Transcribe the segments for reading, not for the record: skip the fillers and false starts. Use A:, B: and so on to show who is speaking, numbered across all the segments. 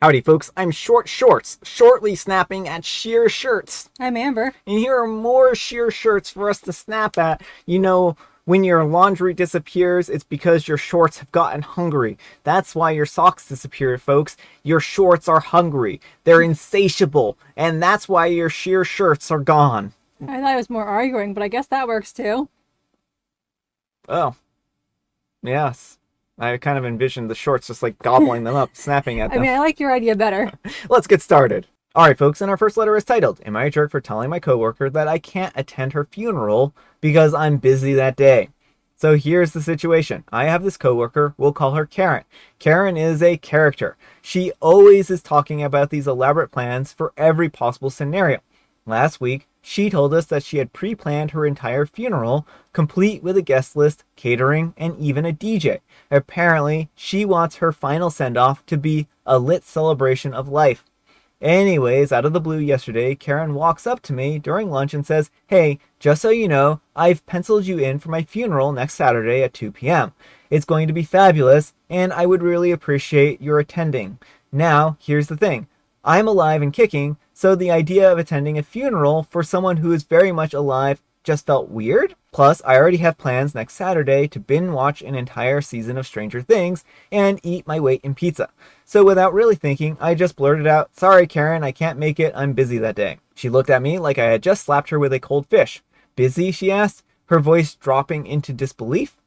A: Howdy folks, I'm Short Shorts, shortly snapping at sheer shirts.
B: I'm Amber.
A: And here are more sheer shirts for us to snap at. You know, when your laundry disappears, it's because your shorts have gotten hungry. That's why your socks disappeared, folks. Your shorts are hungry. They're insatiable. And that's why your sheer shirts are gone.
B: I thought it was more arguing, but I guess that works too.
A: Oh, yes. I kind of envisioned the shorts just like gobbling them up, snapping at
B: I
A: them.
B: mean, I like your idea better.
A: Let's get started. Alright folks, and our first letter is titled, Am I a jerk for telling my coworker that I can't attend her funeral because I'm busy that day? So here's the situation. I have this coworker, we'll call her Karen. Karen is a character. She always is talking about these elaborate plans for every possible scenario. Last week, she told us that she had pre-planned her entire funeral, complete with a guest list, catering, and even a DJ. Apparently, she wants her final send-off to be a lit celebration of life. Anyways, out of the blue yesterday, Karen walks up to me during lunch and says, Hey, just so you know, I've penciled you in for my funeral next Saturday at 2 p.m. It's going to be fabulous, and I would really appreciate your attending. Now, here's the thing. I'm alive and kicking, so the idea of attending a funeral for someone who is very much alive just felt weird. Plus, I already have plans next Saturday to binge watch an entire season of Stranger Things and eat my weight in pizza. So without really thinking, I just blurted out, Sorry Karen, I can't make it, I'm busy that day. She looked at me like I had just slapped her with a cold fish. Busy, she asked, her voice dropping into disbelief.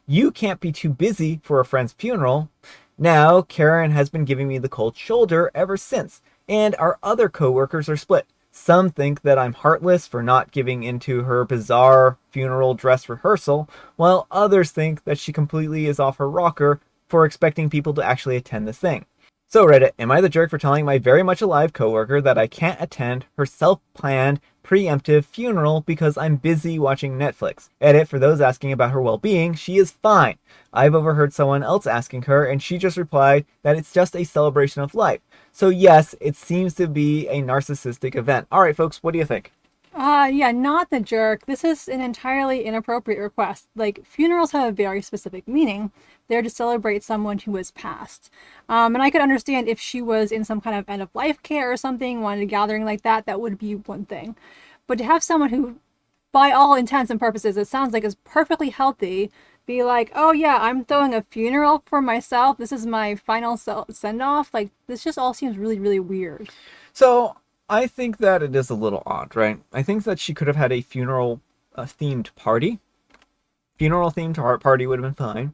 A: You can't be too busy for a friend's funeral. Now, Karen has been giving me the cold shoulder ever since, and our other coworkers are split. Some think that I'm heartless for not giving into her bizarre funeral dress rehearsal, while others think that she completely is off her rocker for expecting people to actually attend this thing. So Reddit, am I the jerk for telling my very much alive coworker that I can't attend her self-planned, preemptive funeral because I'm busy watching Netflix? Edit, for those asking about her well-being, she is fine. I've overheard someone else asking her, and she just replied that it's just a celebration of life. So yes, it seems to be a narcissistic event. Alright folks, what do you think?
B: Yeah, not the jerk. This is an entirely inappropriate request. Like, funerals have a very specific meaning. They're to celebrate someone who has passed. And I could understand if she was in some kind of end of life care or something, wanted a gathering like that, that would be one thing. But to have someone who, by all intents and purposes, it sounds like is perfectly healthy, be like, oh yeah, I'm throwing a funeral for myself. This is my final send off. Like, this just all seems really, really weird.
A: So, I think that it is a little odd, right? I think that she could have had a funeral themed party. Funeral themed party would have been fine.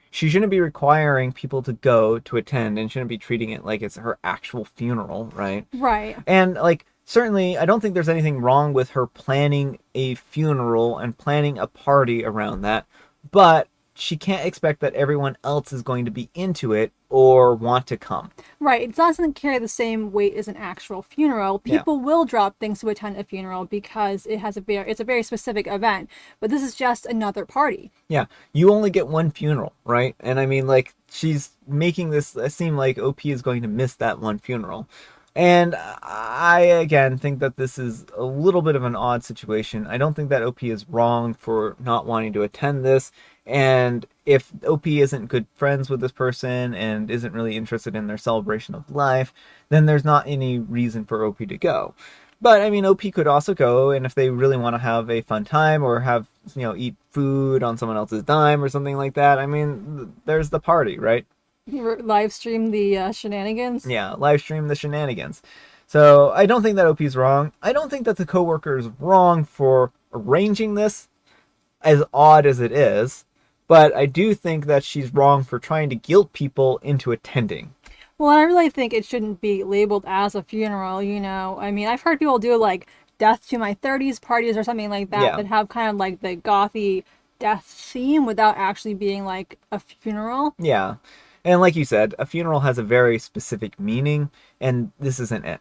A: She shouldn't be requiring people to go to attend and shouldn't be treating it like it's her actual funeral, right?
B: Right.
A: And like, certainly, I don't think there's anything wrong with her planning a funeral and planning a party around that, but she can't expect that everyone else is going to be into it or want to come.
B: Right. It doesn't carry the same weight as an actual funeral.
A: Yeah.
B: People will drop things to attend a funeral because it's a very specific event. But this is just another party.
A: Yeah, you only get one funeral, right? And I mean, like, she's making this seem like OP is going to miss that one funeral. And I, again, think that this is a little bit of an odd situation. I don't think that OP is wrong for not wanting to attend this. And if OP isn't good friends with this person and isn't really interested in their celebration of life, then there's not any reason for OP to go. But, I mean, OP could also go, and if they really want to have a fun time or have, eat food on someone else's dime or something like that, I mean, there's the party, right?
B: Live stream the shenanigans.
A: Yeah, live stream the shenanigans. So I don't think that OP's wrong. I don't think that the coworker is wrong for arranging this, as odd as it is. But I do think that she's wrong for trying to guilt people into attending.
B: Well, I really think it shouldn't be labeled as a funeral, I mean, I've heard people do like death to my 30s parties or something like that,
A: Yeah.
B: that have kind of like the gothy death theme without actually being like a funeral.
A: Yeah. And like you said, a funeral has a very specific meaning, and this isn't it.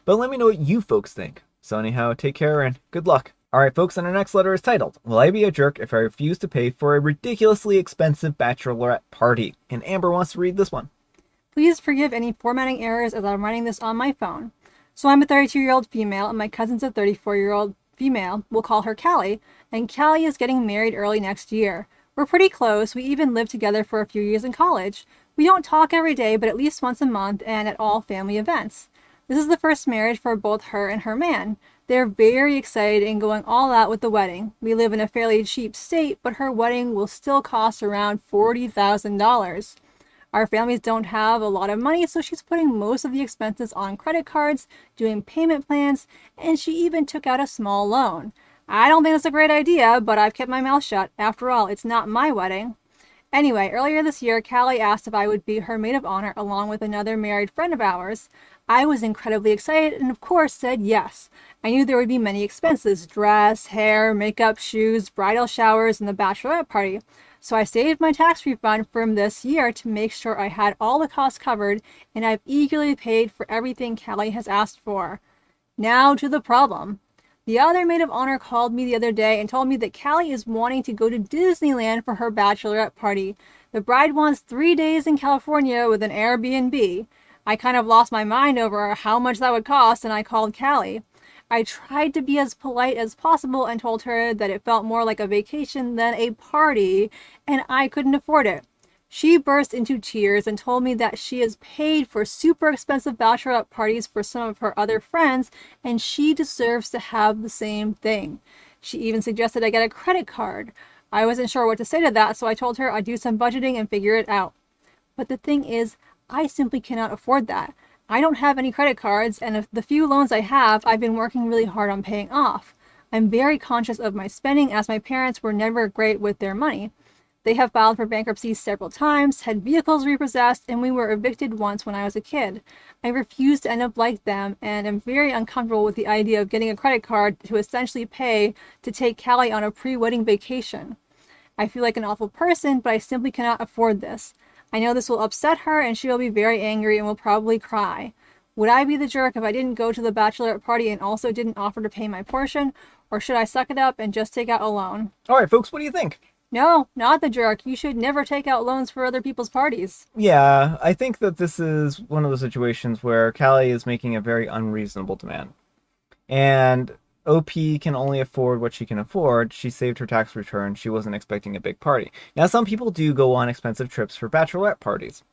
A: But let me know what you folks think. So anyhow, take care and good luck. Alright folks, and our next letter is titled, Will I be a jerk if I refuse to pay for a ridiculously expensive bachelorette party? And Amber wants to read this one.
B: Please forgive any formatting errors as I'm writing this on my phone. So I'm a 32-year-old female, and my cousin's a 34-year-old female. We'll call her Callie, and Callie is getting married early next year. We're pretty close. We even lived together for a few years in college. We don't talk every day, but at least once a month and at all family events. This is the first marriage for both her and her man. They're very excited and going all out with the wedding. We live in a fairly cheap state, but her wedding will still cost around $40,000. Our families don't have a lot of money, so she's putting most of the expenses on credit cards, doing payment plans, and she even took out a small loan. I don't think it's a great idea, but I've kept my mouth shut. After all, it's not my wedding. Anyway, earlier this year, Callie asked if I would be her maid of honor along with another married friend of ours. I was incredibly excited and, of course, said yes. I knew there would be many expenses: dress, hair, makeup, shoes, bridal showers, and the bachelorette party. So I saved my tax refund from this year to make sure I had all the costs covered, and I've eagerly paid for everything Callie has asked for. Now to the problem. The other maid of honor called me the other day and told me that Callie is wanting to go to Disneyland for her bachelorette party. The bride wants 3 days in California with an Airbnb. I kind of lost my mind over how much that would cost, and I called Callie. I tried to be as polite as possible and told her that it felt more like a vacation than a party, and I couldn't afford it. She burst into tears and told me that she has paid for super expensive bachelorette parties for some of her other friends, and she deserves to have the same thing. She even suggested I get a credit card. I wasn't sure what to say to that, so I told her I'd do some budgeting and figure it out. But the thing is, I simply cannot afford that. I don't have any credit cards, and the few loans I have, I've been working really hard on paying off. I'm very conscious of my spending, as my parents were never great with their money. They have filed for bankruptcy several times, had vehicles repossessed, and we were evicted once when I was a kid. I refuse to end up like them, and am very uncomfortable with the idea of getting a credit card to essentially pay to take Callie on a pre-wedding vacation. I feel like an awful person, but I simply cannot afford this. I know this will upset her, and she will be very angry and will probably cry. Would I be the jerk if I didn't go to the bachelorette party and also didn't offer to pay my portion, or should I suck it up and just take out a loan?
A: All right, folks, what do you think?
B: No, not the jerk. You should never take out loans for other people's parties.
A: Yeah, I think that this is one of those situations where Callie is making a very unreasonable demand. And OP can only afford what she can afford. She saved her tax return. She wasn't expecting a big party. Now, some people do go on expensive trips for bachelorette parties.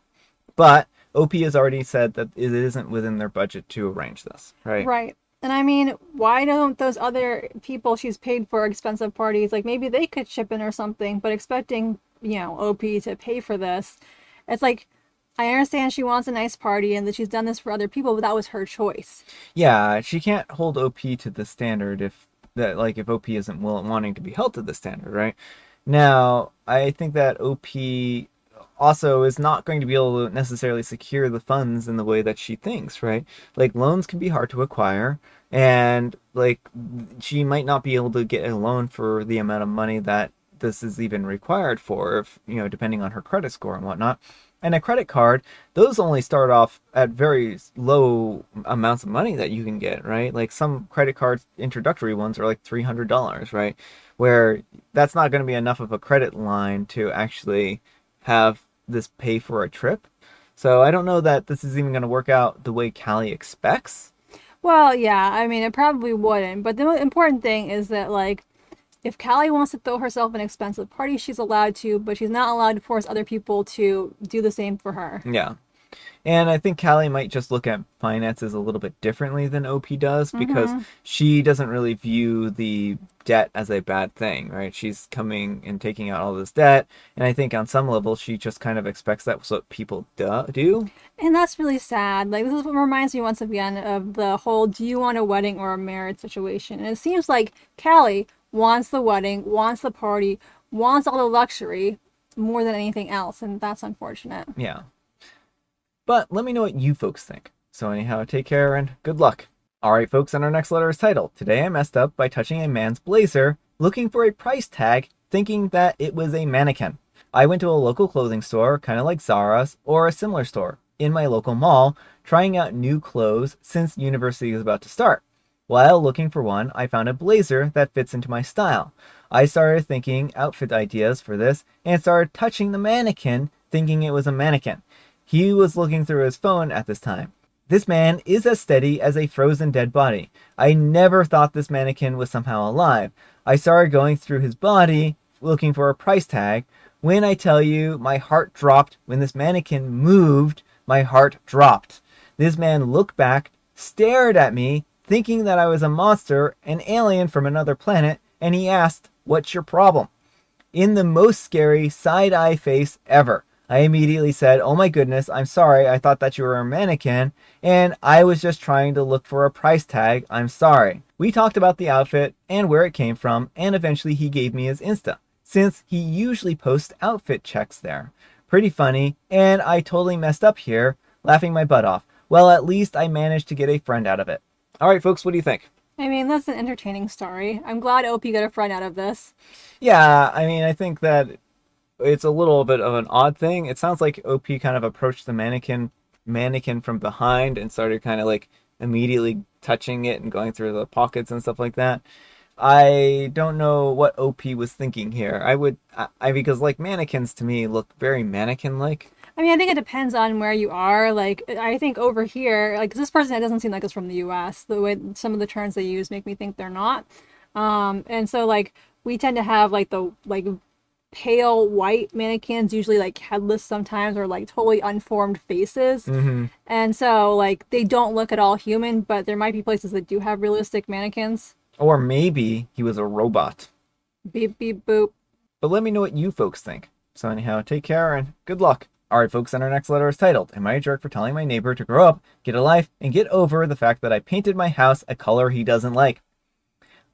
A: But OP has already said that it isn't within their budget to arrange this, right?
B: Right. And I mean, why don't those other people she's paid for expensive parties, like maybe they could chip in or something, but expecting, OP to pay for this, it's like, I understand she wants a nice party and that she's done this for other people, but that was her choice.
A: Yeah, she can't hold OP to the standard if OP isn't wanting to be held to the standard, right? Now, I think that OP also is not going to be able to necessarily secure the funds in the way that she thinks, right? Like, loans can be hard to acquire, and she might not be able to get a loan for the amount of money that this is even required for, if depending on her credit score and whatnot. And a credit card, those only start off at very low amounts of money that you can get, right? Like, some credit cards, introductory ones, are like $300, right? Where that's not going to be enough of a credit line to actually have this pay for a trip. So I don't know that this is even going to work out the way Callie expects.
B: Well, yeah, I mean, it probably wouldn't. But the most important thing is that, if Callie wants to throw herself an expensive party, she's allowed to, but she's not allowed to force other people to do the same for her.
A: Yeah. And I think Callie might just look at finances a little bit differently than OP does, because she doesn't really view the debt as a bad thing, right? She's coming and taking out all this debt, and I think on some level she just kind of expects that's what people do.
B: And that's really sad. This is what reminds me once again of the whole do you want a wedding or a marriage situation. And it seems like Callie wants the wedding, wants the party, wants all the luxury more than anything else, and that's unfortunate.
A: Yeah. But let me know what you folks think. So anyhow, take care and good luck. Alright folks, and our next letter is titled, Today I Messed Up by Touching a Man's Blazer, Looking for a Price Tag, Thinking that it was a mannequin. I went to a local clothing store, kind of like Zara's, or a similar store, in my local mall, trying out new clothes since university is about to start. While looking for one, I found a blazer that fits into my style. I started thinking outfit ideas for this, and started touching the mannequin, thinking it was a mannequin. He was looking through his phone at this time. This man is as steady as a frozen dead body. I never thought this mannequin was somehow alive. I started going through his body, looking for a price tag. When I tell you my heart dropped when this mannequin moved, my heart dropped. This man looked back, stared at me, thinking that I was a monster, an alien from another planet, and he asked, "What's your problem?" In the most scary side-eye face ever. I immediately said, "Oh my goodness, I'm sorry, I thought that you were a mannequin, and I was just trying to look for a price tag, I'm sorry." We talked about the outfit and where it came from, and eventually he gave me his Insta, since he usually posts outfit checks there. Pretty funny, and I totally messed up here, laughing my butt off. Well, at least I managed to get a friend out of it. Alright folks, what do you think?
B: I mean, that's an entertaining story. I'm glad OP got a friend out of this.
A: Yeah, I mean, I think that it's a little bit of an odd thing. It sounds like OP kind of approached the mannequin from behind and started kind of like immediately touching it and going through the pockets and stuff like that. I don't know what OP was thinking here. I because like mannequins to me look very mannequin like.
B: I mean, I think it depends on where you are. Like, I think over here, like, this person, it doesn't seem like it's from the US. The way some of the terms they use make me think they're not. And so, like, we tend to have, like, the, like, pale white mannequins, usually, like, headless sometimes, or, like, totally unformed faces.
A: Mm-hmm.
B: And so, like, they don't look at all human, but there might be places that do have realistic mannequins.
A: Or maybe he was a robot.
B: Beep, beep, boop.
A: But let me know what you folks think. So anyhow, take care and good luck. Alright folks, and our next letter is titled, "Am I a jerk for telling my neighbor to grow up, get a life, and get over the fact that I painted my house a color he doesn't like?"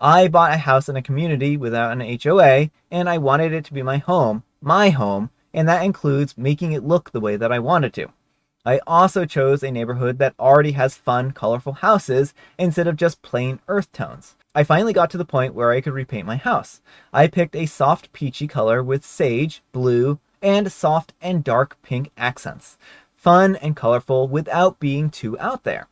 A: I bought a house in a community without an HOA, and I wanted it to be my home, and that includes making it look the way that I wanted to. I also chose a neighborhood that already has fun, colorful houses instead of just plain earth tones. I finally got to the point where I could repaint my house. I picked a soft peachy color with sage, blue, and soft and dark pink accents. Fun and colorful without being too out there.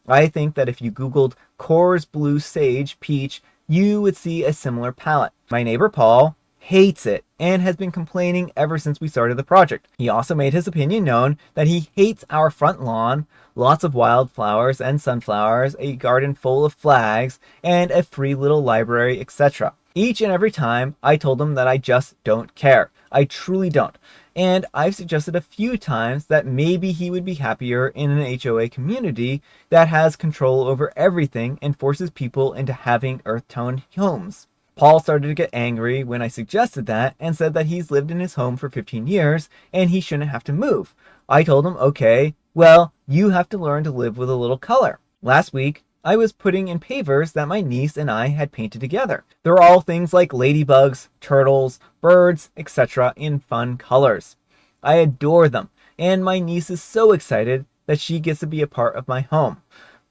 A: I think that if you googled Coors Blue Sage Peach, you would see a similar palette. My neighbor Paul hates it and has been complaining ever since we started the project. He also made his opinion known that he hates our front lawn, lots of wildflowers and sunflowers, a garden full of flags, and a free little library, etc. Each and every time I told him that I just don't care. I truly don't. And I've suggested a few times that maybe he would be happier in an HOA community that has control over everything and forces people into having earth tone homes. Paul started to get angry when I suggested that and said that he's lived in his home for 15 years and he shouldn't have to move. I told him, okay, well, you have to learn to live with a little color. Last week, I was putting in pavers that my niece and I had painted together. They're all things like ladybugs, turtles, birds, etc. in fun colors. I adore them, and my niece is so excited that she gets to be a part of my home.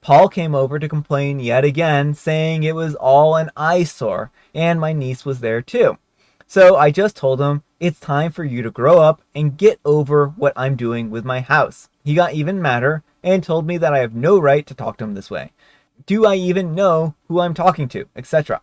A: Paul came over to complain yet again, saying it was all an eyesore, and my niece was there too. So I just told him, it's time for you to grow up and get over what I'm doing with my house. He got even madder and told me that I have no right to talk to him this way. Do I even know who I'm talking to, etc.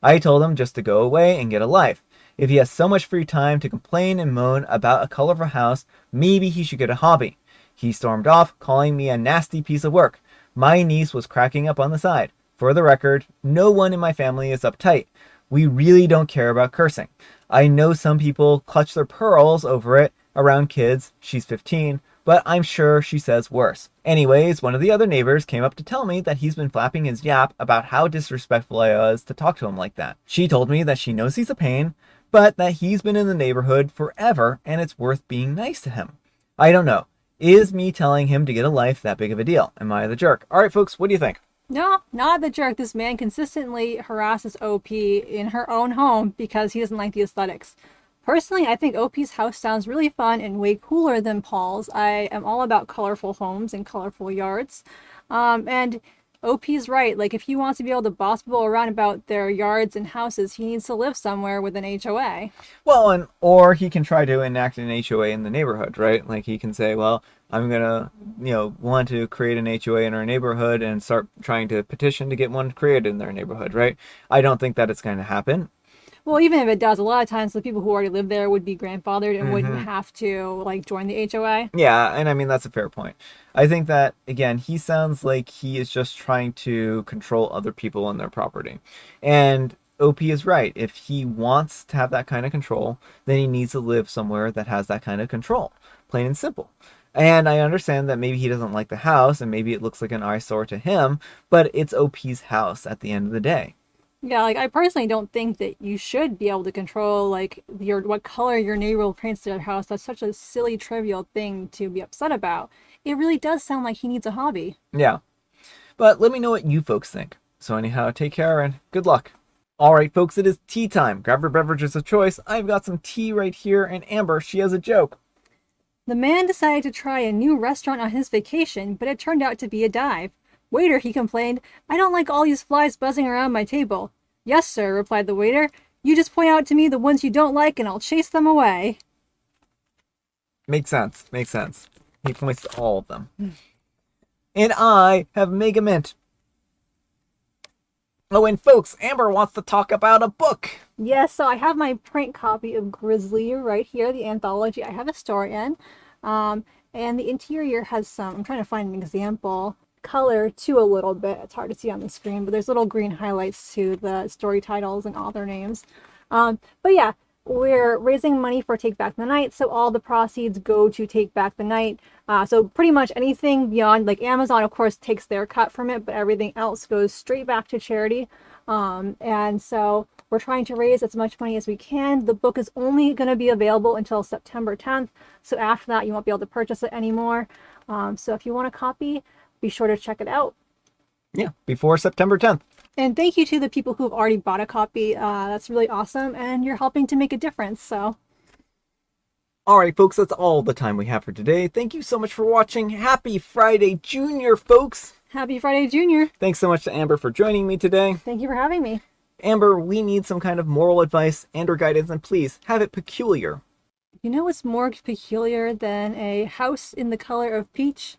A: I told him just to go away and get a life. If he has so much free time to complain and moan about a colorful house, maybe he should get a hobby. He stormed off, calling me a nasty piece of work. My niece was cracking up on the side. For the record, no one in my family is uptight. We really don't care about cursing. I know some people clutch their pearls over it around kids. She's 15, but I'm sure she says worse. Anyways, one of the other neighbors came up to tell me that he's been flapping his yap about how disrespectful I was to talk to him like that. She told me that she knows he's a pain, but that he's been in the neighborhood forever and it's worth being nice to him. I don't know. Is me telling him to get a life that big of a deal? Am I the jerk? Alright folks, what do you think?
B: No, not the jerk. This man consistently harasses OP in her own home because he doesn't like the aesthetics. Personally, I think OP's house sounds really fun and way cooler than Paul's. I am all about colorful homes and colorful yards. And OP's right. Like, if he wants to be able to boss people around about their yards and houses, he needs to live somewhere with an HOA.
A: Well, or he can try to enact an HOA in the neighborhood, right? Like he can say, well, I'm gonna, want to create an HOA in our neighborhood and start trying to petition to get one created in their neighborhood, right? I don't think that it's going to happen.
B: Well, even if it does, a lot of times the people who already live there would be grandfathered and wouldn't have to join the HOA.
A: Yeah, and I mean that's a fair point. I think that again, he sounds like he is just trying to control other people and their property. And OP is right. If he wants to have that kind of control, then he needs to live somewhere that has that kind of control. Plain and simple. And I understand that maybe he doesn't like the house and maybe it looks like an eyesore to him, but it's OP's house at the end of the day.
B: Yeah, like I personally don't think that you should be able to control like your what color your neighbor paints their house. That's such a silly, trivial thing to be upset about. It really does sound like he needs a hobby.
A: Yeah. But let me know what you folks think. So anyhow, take care and good luck. Alright folks, it is tea time. Grab your beverages of choice. I've got some tea right here, and Amber, she has a joke.
B: The man decided to try a new restaurant on his vacation, but it turned out to be a dive. Waiter, he complained, I don't like all these flies buzzing around my table. Yes, sir, replied the waiter. You just point out to me the ones you don't like and I'll chase them away.
A: Makes sense. Makes sense. He points to all of them. And I have Mega Mint. Oh, and folks, Amber wants to talk about a book.
B: Yes, so I have my print copy of Grizzly right here, the anthology I have a story in. And the interior has some, I'm trying to find an example, color too a little bit. It's hard to see on the screen, but there's little green highlights to the story titles and author names. But yeah, we're raising money for Take Back the Night, so all the proceeds go to Take Back the Night. So pretty much anything beyond, like Amazon, of course, takes their cut from it, but everything else goes straight back to charity. And so we're trying to raise as much money as we can. The book is only going to be available until September 10th. So after that, you won't be able to purchase it anymore. So if you want a copy, be sure to check it out.
A: Yeah, before September 10th.
B: And thank you to the people who've already bought a copy. That's really awesome. And you're helping to make a difference. So.
A: All right, folks, that's all the time we have for today. Thank you so much for watching. Happy Friday, Junior, folks.
B: Happy Friday, Junior.
A: Thanks so much to Amber for joining me today.
B: Thank you for having me.
A: Amber, we need some kind of moral advice and or guidance, and please have it peculiar.
B: You know what's more peculiar than a house in the color of peach?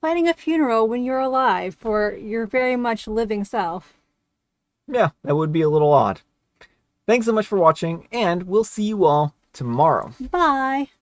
B: Planning a funeral when you're alive for your very much living self.
A: Yeah, that would be a little odd. Thanks so much for watching, and we'll see you all tomorrow.
B: Bye.